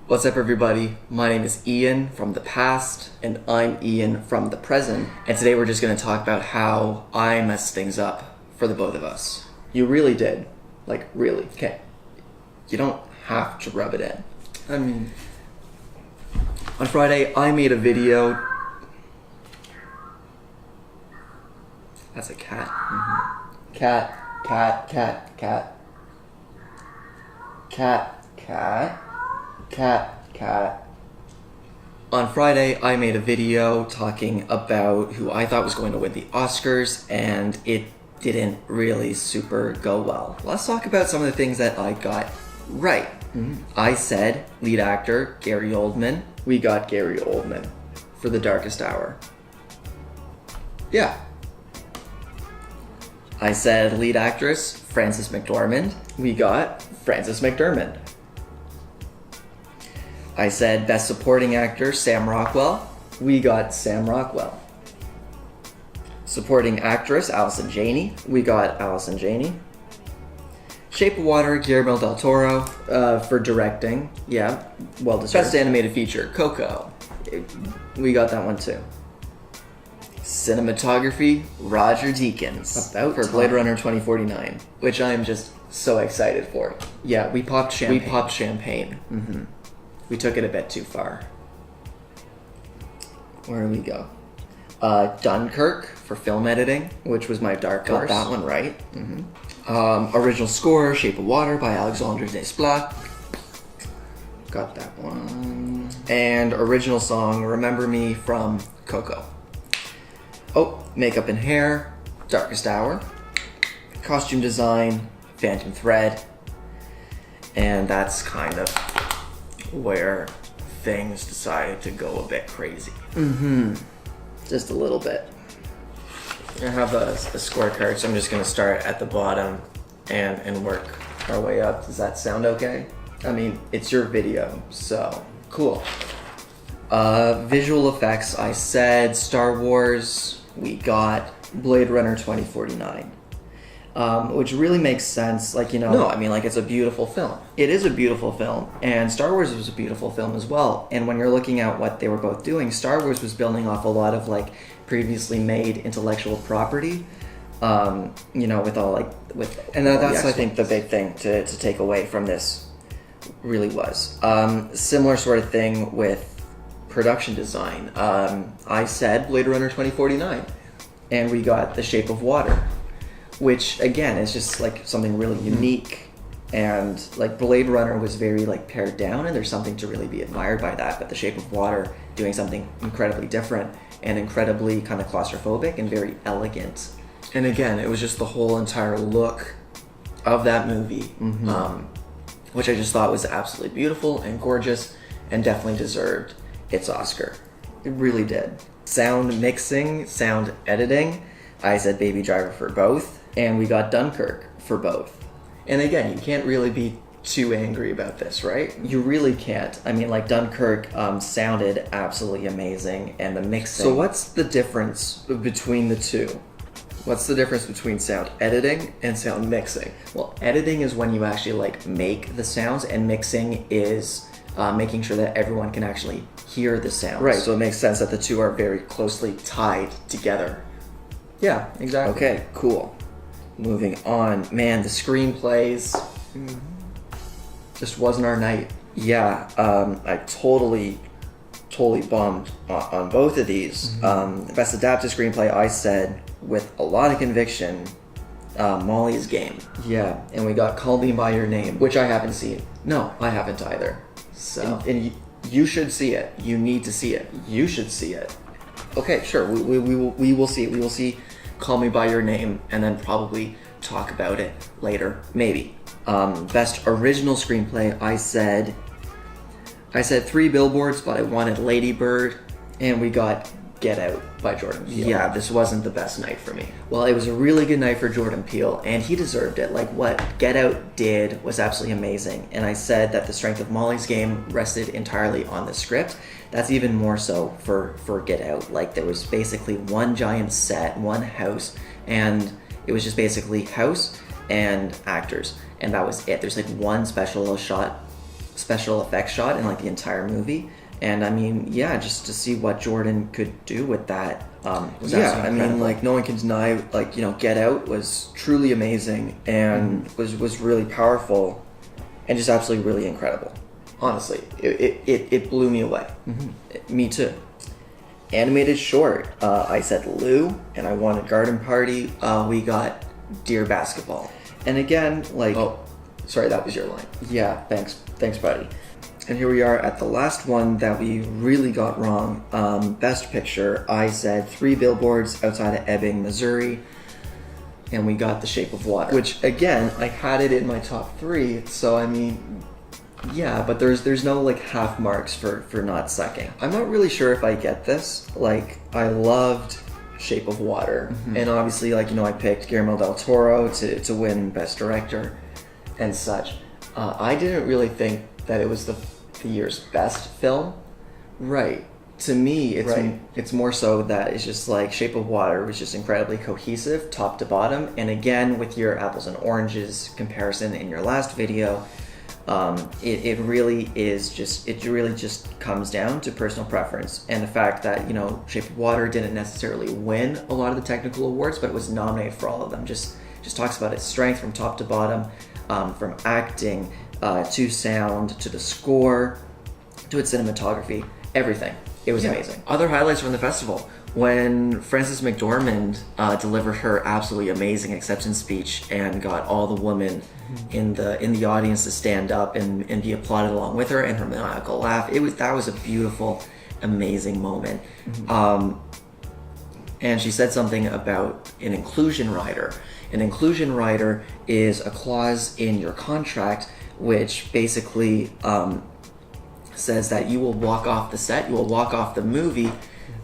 What's up, everybody? My name is Ian from the past, and I'm Ian from the present. And today we're just going to talk about how I messed things up for the both of us. You really did. Like, really. Okay. You don't have to rub it in. I mean, on Friday, I made a video. That's a cat. Cat, cat, cat, cat. Cat, cat. Cat. On Friday, I made a video talking about who I thought was going to win the Oscars, and it didn't really super go well. Let's talk about some of the things that I got right. I said lead actor Gary Oldman. We got Gary Oldman for The Darkest Hour. Yeah. I said lead actress Frances McDormand. We got Frances McDormand. I said best supporting actor Sam Rockwell. We got Sam Rockwell. Supporting actress Allison Janney. We got Allison Janney. Shape of Water Guillermo del Toro for directing. Yeah, well deserved. Best animated feature Coco. We got that one too. Cinematography Roger Deakins for Blade Runner 2049, which I am just so excited for. Yeah, we popped champagne. We took it a bit too far. Where do we go? Dunkirk for film editing, which was my dark horse. Got that one right. Original score, Shape of Water by Alexandre Desplat. Got that one. And original song, Remember Me from Coco. Oh, makeup and hair, Darkest Hour. Costume design, Phantom Thread. And that's kind of where things decided to go a bit crazy. Just a little bit. I have a scorecard, so I'm just going to start at the bottom and work our way up. Does that sound okay? I mean, it's your video, so cool. Visual effects, I said Star Wars. We got Blade Runner 2049. Which really makes sense, No, I mean, it's a beautiful film. It is a beautiful film, and Star Wars was a beautiful film as well. And when you're looking at what they were both doing, Star Wars was building off a lot of, previously made intellectual property, with all, And that's, I think, the big thing to take away from this really was. Similar sort of thing with production design. I said Blade Runner 2049, and we got The Shape of Water, which again is just something really unique, and Blade Runner was very pared down, and there's something to really be admired by that. But The Shape of Water doing something incredibly different and incredibly kind of claustrophobic and very elegant. And again, it was just the whole entire look of that movie, which I just thought was absolutely beautiful and gorgeous, and definitely deserved its Oscar. It really did. Sound mixing, sound editing, I said Baby Driver for both, and we got Dunkirk for both. And again, you can't really be too angry about this, right? You really can't. I mean, Dunkirk sounded absolutely amazing, and the mixing. So what's the difference between the two? What's the difference between sound editing and sound mixing? Well, editing is when you actually make the sounds, and mixing is making sure that everyone can actually hear the sounds. Right, so it makes sense that the two are very closely tied together. Yeah, exactly. Okay, cool. Moving on. Man, the screenplays just wasn't our night. Yeah, I totally bummed on both of these. Best adapted screenplay, I said, with a lot of conviction, Molly's Game. Yeah, and we got Call Me By Your Name, which I haven't seen. No, I haven't either. So, and you should see it. You need to see it. You should see it. Okay, sure. We will see it. We will see Call Me By Your Name, and then probably talk about it later. Maybe. Best original screenplay, I said 3 Billboards, but I wanted Lady Bird, and we got Get Out by Jordan Peele. Yeah, this wasn't the best night for me. Well, it was a really good night for Jordan Peele, and he deserved it. What Get Out did was absolutely amazing, and I said that the strength of Molly's Game rested entirely on the script. That's even more so for Get Out. There was basically one giant set, one house, and it was just basically house and actors, and that was it. There's one special shot special effects shot in like the entire movie. And I mean, yeah, just to see what Jordan could do with that. Was I mean, like no one can deny, like, you know, Get Out was truly amazing and was really powerful, and just absolutely really incredible. Honestly, it blew me away. Me too. Animated short, I said Lou, and I wanted Garden Party. We got Dear Basketball, and again, like, oh, sorry, that was your line. Yeah, thanks, buddy. And here we are at the last one that we really got wrong. Best Picture, I said 3 Billboards Outside of Ebbing, Missouri, and we got The Shape of Water. Which, again, I had it in my top 3, so I mean, yeah, but there's no like half marks for not sucking. I'm not really sure if I get this. Like, I loved Shape of Water, and obviously, like, you know, I picked Guillermo del Toro to win Best Director and such. I didn't really think that it was the year's best film. Right. To me, it's more so that it's just like Shape of Water was just incredibly cohesive, top to bottom. And again, with your apples and oranges comparison in your last video, it really just comes down to personal preference, and the fact that, you know, Shape of Water didn't necessarily win a lot of the technical awards, but it was nominated for all of them. Just talks about its strength from top to bottom, from acting to sound to the score to its cinematography, everything. It was amazing. Other highlights from the festival: when Frances McDormand delivered her absolutely amazing acceptance speech and got all the women in the audience to stand up and be applauded along with her, and her maniacal laugh. That was a beautiful, amazing moment. And she said something about an inclusion rider. An inclusion rider is a clause in your contract which basically says that you will walk off the set, you will walk off the movie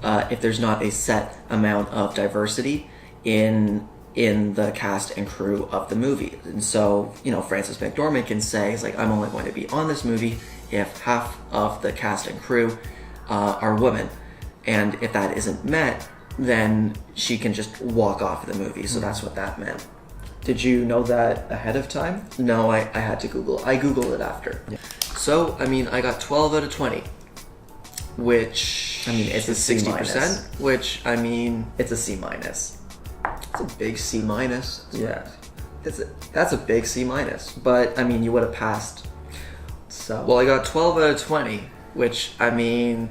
if there's not a set amount of diversity in the cast and crew of the movie. And so, you know, Frances McDormand can say, it's like, I'm only going to be on this movie if half of the cast and crew are women. And if that isn't met, then she can just walk off the movie. So that's what that meant. Did you know that ahead of time? No, I had to Google. I Googled it after. Yeah. So, I mean, I got 12 out of 20, which, I mean, it's a 60%, which, I mean, it's a C minus. It's a big C minus. Yeah. That's a big C minus. But, I mean, you would have passed. So. Well, I got 12 out of 20, which, I mean,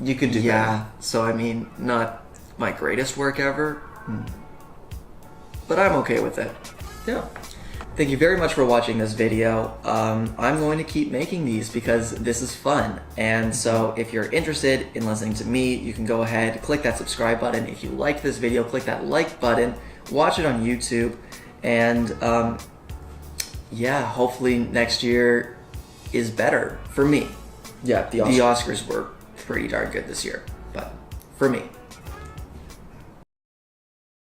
you could do better. Yeah. So, I mean, not my greatest work ever. But I'm okay with it. Yeah. Thank you very much for watching this video. I'm going to keep making these because this is fun. And so if you're interested in listening to me, you can go ahead, click that subscribe button. If you like this video, click that like button, watch it on YouTube. And yeah, hopefully next year is better for me. Yeah, the Oscars were pretty darn good this year, but for me.